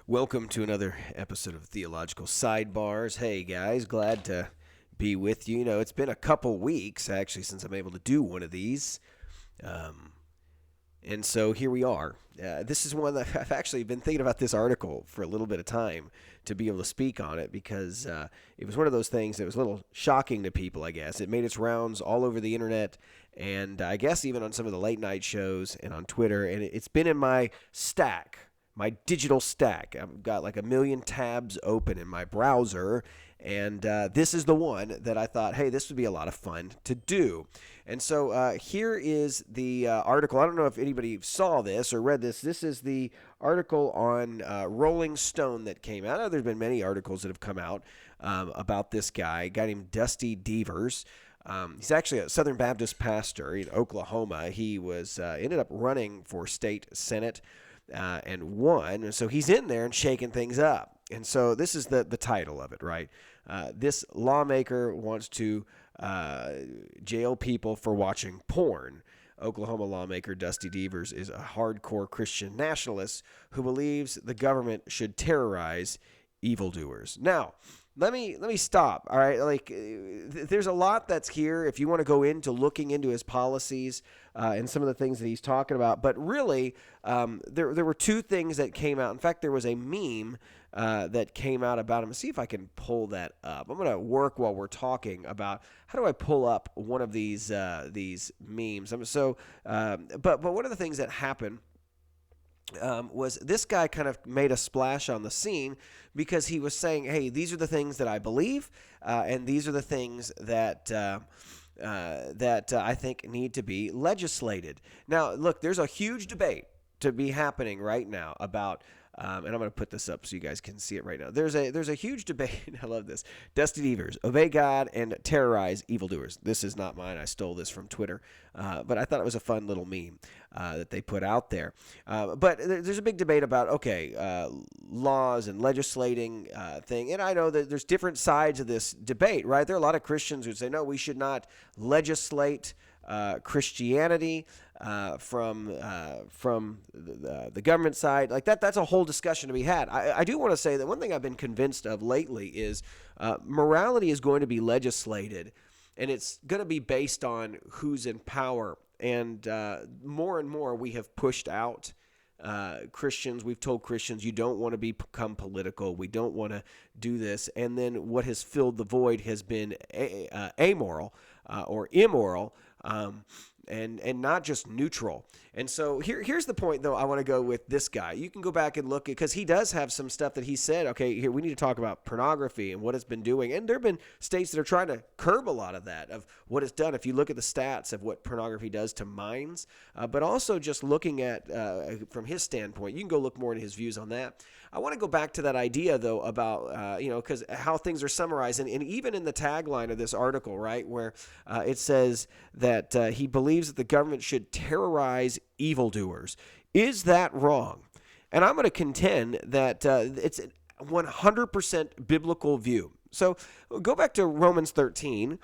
Welcome to another episode of Theological Sidebars. Hey guys, glad to be with you. You know, it's been a couple weeks actually since I'm able to do one of these. And so here we are. This is one that I've actually been thinking about this article for a little bit of time to be able to speak on it because it was one of those things that was a little shocking to people, I guess. It made its rounds all over the internet and I guess even on some of the late night shows and on Twitter. And it's been in my stack. My digital stack. I've got like 1 million tabs open in my browser, and this is the one that I thought, hey, this would be a lot of fun to do. And so here is the article. I don't know if anybody saw this or read this. This is the article on Rolling Stone that came out. I know there's been many articles that have come out about this guy, a guy named Dusty Devers. He's actually a Southern Baptist pastor in Oklahoma. He was ended up running for state senate and won. And so he's in there and shaking things up. And so this is the title of it, right? This lawmaker wants to jail people for watching porn. Oklahoma lawmaker Dusty Devers is a hardcore Christian nationalist who believes the government should terrorize evildoers. Now, let me stop, all right? Like, there's a lot that's here if you want to go into looking into his policies and some of the things that he's talking about. But really, there were two things that came out. In fact, there was a meme that came out about him. Let's see if I can pull that up. I'm going to work while we're talking about how do I pull up one of these memes. But one of the things that happened was this guy kind of made a splash on the scene because he was saying, hey, these are the things that I believe, and these are the things that I think need to be legislated. Now, look, there's a huge debate to be happening right now about and I'm going to put this up so you guys can see it right now. There's a huge debate. I love this. Dusty Devers, obey God and terrorize evildoers. This is not mine. I stole this from Twitter. But I thought it was a fun little meme that they put out there. But there's a big debate about, laws and legislating thing. And I know that there's different sides of this debate, right? There are a lot of Christians who say, no, we should not legislate Christianity from the government side. Like that's a whole discussion to be had. I do want to say that one thing I've been convinced of lately is morality is going to be legislated, and it's going to be based on who's in power. And more we have pushed out Christians. We've told Christians, you don't want to become political. We don't want to do this. And then what has filled the void has been amoral or immoral. And not just neutral. And so here's the point, though, I want to go with this guy. You can go back and look, because he does have some stuff that he said, okay, here we need to talk about pornography and what it's been doing. And there have been states that are trying to curb a lot of that, of what it's done. If you look at the stats of what pornography does to minds, but also just looking at, from his standpoint, you can go look more into his views on that. I want to go back to that idea, though, about, because how things are summarized. And even in the tagline of this article, right, where it says that he believes that the government should terrorize evildoers. Is that wrong? And I'm going to contend that it's a 100% biblical view. So go back to Romans 13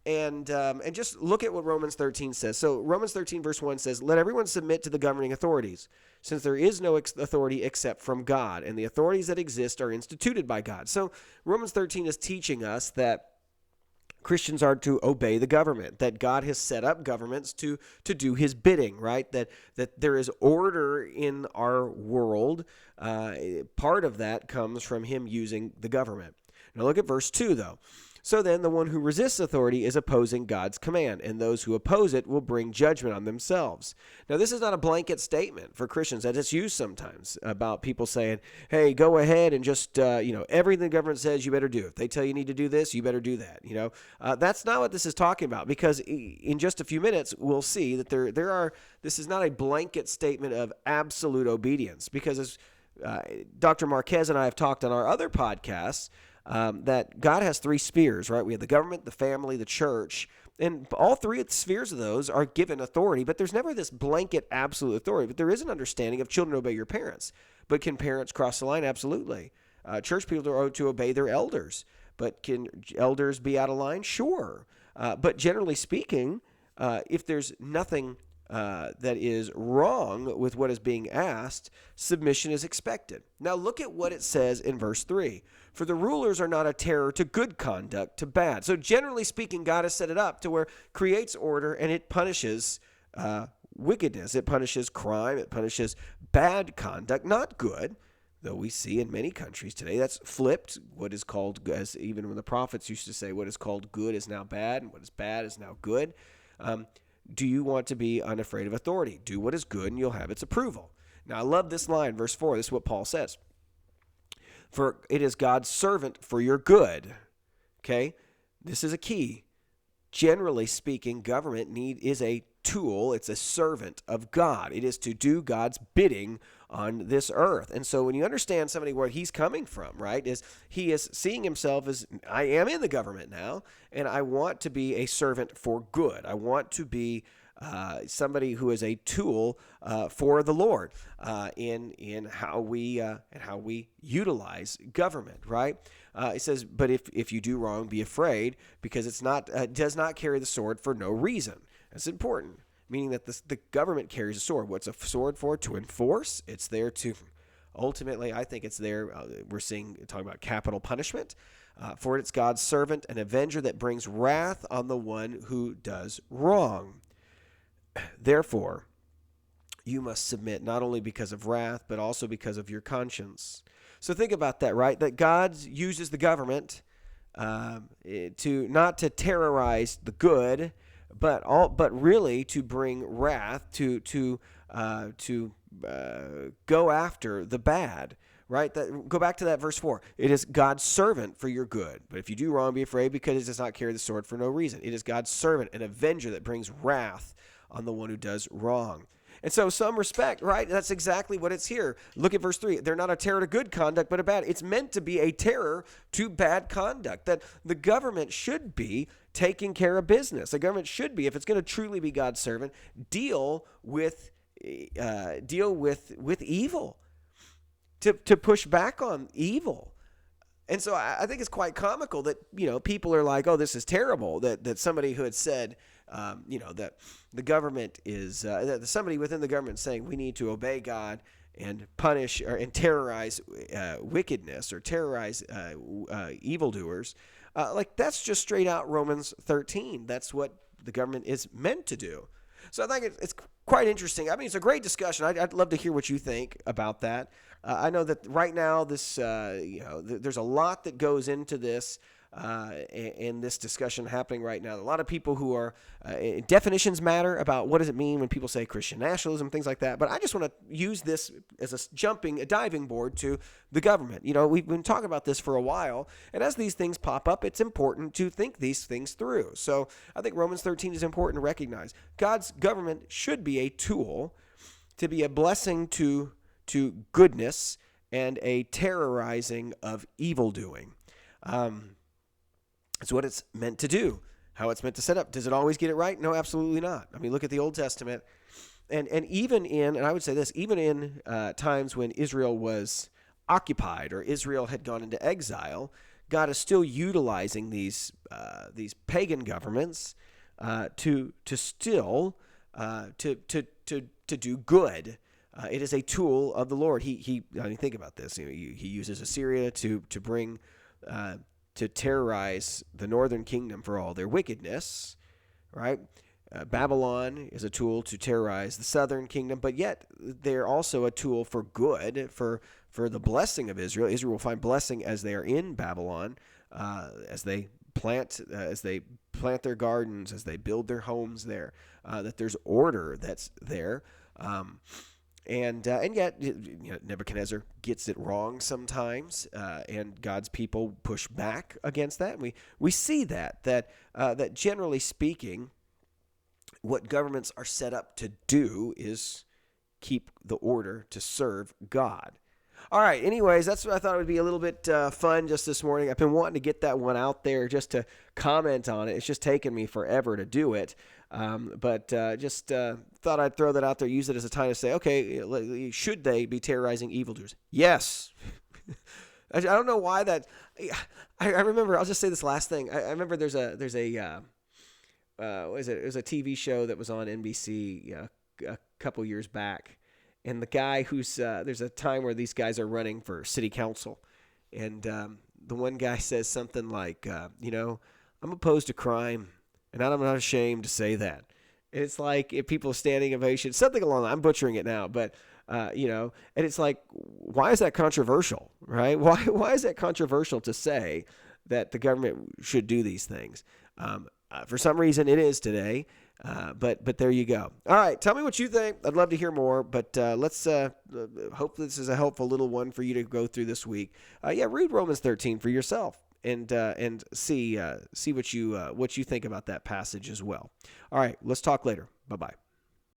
and just look at what Romans 13 says. So Romans 13 verse 1 says, let everyone submit to the governing authorities, since there is no authority except from God, and the authorities that exist are instituted by God. So Romans 13 is teaching us that Christians are to obey the government, that God has set up governments to do his bidding, right? That there is order in our world. Part of that comes from him using the government. Now look at verse 2, though. So then the one who resists authority is opposing God's command, and those who oppose it will bring judgment on themselves. Now, this is not a blanket statement for Christians that it's used sometimes about people saying, hey, go ahead and just, everything the government says you better do. If they tell you need to do this, you better do that. That's not what this is talking about, because in just a few minutes, we'll see that this is not a blanket statement of absolute obedience, because as Dr. Marquez and I have talked on our other podcasts, that God has three spheres, right? We have the government, the family, the church, and all three of the spheres of those are given authority, but there's never this blanket absolute authority. But there is an understanding of children obey your parents. But can parents cross the line? Absolutely. Church people are to obey their elders. But can elders be out of line? Sure. But generally speaking, if there's nothing that is wrong with what is being asked, submission is expected. Now look at what it says in verse 3. For the rulers are not a terror to good conduct, to bad. So generally speaking, God has set it up to where it creates order and it punishes wickedness. It punishes crime. It punishes bad conduct, not good. Though we see in many countries today that's flipped. What is called, as even when the prophets used to say, what is called good is now bad, and what is bad is now good. Do you want to be unafraid of authority? Do what is good, and you'll have its approval. Now, I love this line, verse 4. This is what Paul says. For it is God's servant for your good. Okay? This is a key. Generally speaking, government is a tool. It's a servant of God. It is to do God's bidding on this earth. And so when you understand somebody where he's coming from, right, is he is seeing himself as, I am in the government now, and I want to be a servant for good. I want to be somebody who is a tool for the Lord in how we utilize government, right? It says, but if you do wrong, be afraid, because it's not does not carry the sword for no reason. That's important, meaning that the government carries a sword. What's a sword for? To enforce. It's there to, ultimately, I think it's there. We're talking about capital punishment. For it's God's servant, an avenger that brings wrath on the one who does wrong. Therefore, you must submit not only because of wrath, but also because of your conscience. So think about that, right? That God uses the government not to terrorize the good, but really to bring wrath, to go after the bad, right? Go back to that verse 4. It is God's servant for your good. But if you do wrong, be afraid, because it does not carry the sword for no reason. It is God's servant, an avenger that brings wrath on the one who does wrong. And so some respect, right? That's exactly what it's here. Look at verse 3. They're not a terror to good conduct, but a bad. It's meant to be a terror to bad conduct, that the government should be taking care of business. The government should be, if it's going to truly be God's servant, deal with evil, to push back on evil. And so I think it's quite comical that, people are like, oh, this is terrible, that somebody who had said, that the government is, that somebody within the government saying we need to obey God and punish and terrorize wickedness, or terrorize evildoers. That's just straight out Romans 13. That's what the government is meant to do. So I think it's quite interesting. I mean, it's a great discussion. I'd love to hear what you think about that. I know that right now there's a lot that goes into this. In this discussion happening right now, a lot of people who are definitions matter about what does it mean when people say Christian nationalism, things like that. But I just want to use this as a diving board to the government. We've been talking about this for a while, and as these things pop up, it's important to think these things through. So I think Romans 13 is important to recognize. God's government should be a tool to be a blessing to goodness and a terrorizing of evil doing. It's what it's meant to do, how it's meant to set up. Does it always get it right? No, absolutely not. I mean, look at the Old Testament. And even in, and I would say this, even in times when Israel was occupied or Israel had gone into exile, God is still utilizing these pagan governments to do good. It is a tool of the Lord. I mean, think about this. He uses Assyria to bring to terrorize the northern kingdom for all their wickedness, right? Babylon is a tool to terrorize the southern kingdom, but yet they're also a tool for good, for the blessing of Israel. Israel will find blessing as they are in Babylon, as they plant their gardens, as they build their homes there, that there's order that's there. And yet Nebuchadnezzar gets it wrong sometimes, and God's people push back against that. We see that generally speaking, what governments are set up to do is keep the order to serve God. All right, anyways, that's what I thought it would be a little bit fun just this morning. I've been wanting to get that one out there just to comment on it. It's just taken me forever to do it. But just thought I'd throw that out there, use it as a time to say, okay, should they be terrorizing evildoers? Yes. I don't know why that. I remember. I'll just say this last thing. I remember there's a what is it? It was a TV show that was on NBC a couple years back, and the guy who's there's a time where these guys are running for city council, and the one guy says something like, I'm opposed to crime, and I'm not ashamed to say that. And it's like if people standing ovation, something along. I'm butchering it now, but and it's like, why is that controversial, right? Why is that controversial to say that the government should do these things? For some reason, it is today. But there you go. All right, tell me what you think. I'd love to hear more. But let's hope this is a helpful little one for you to go through this week. Read Romans 13 for yourself and see what you think about that passage as well. All right, let's talk later. Bye-bye.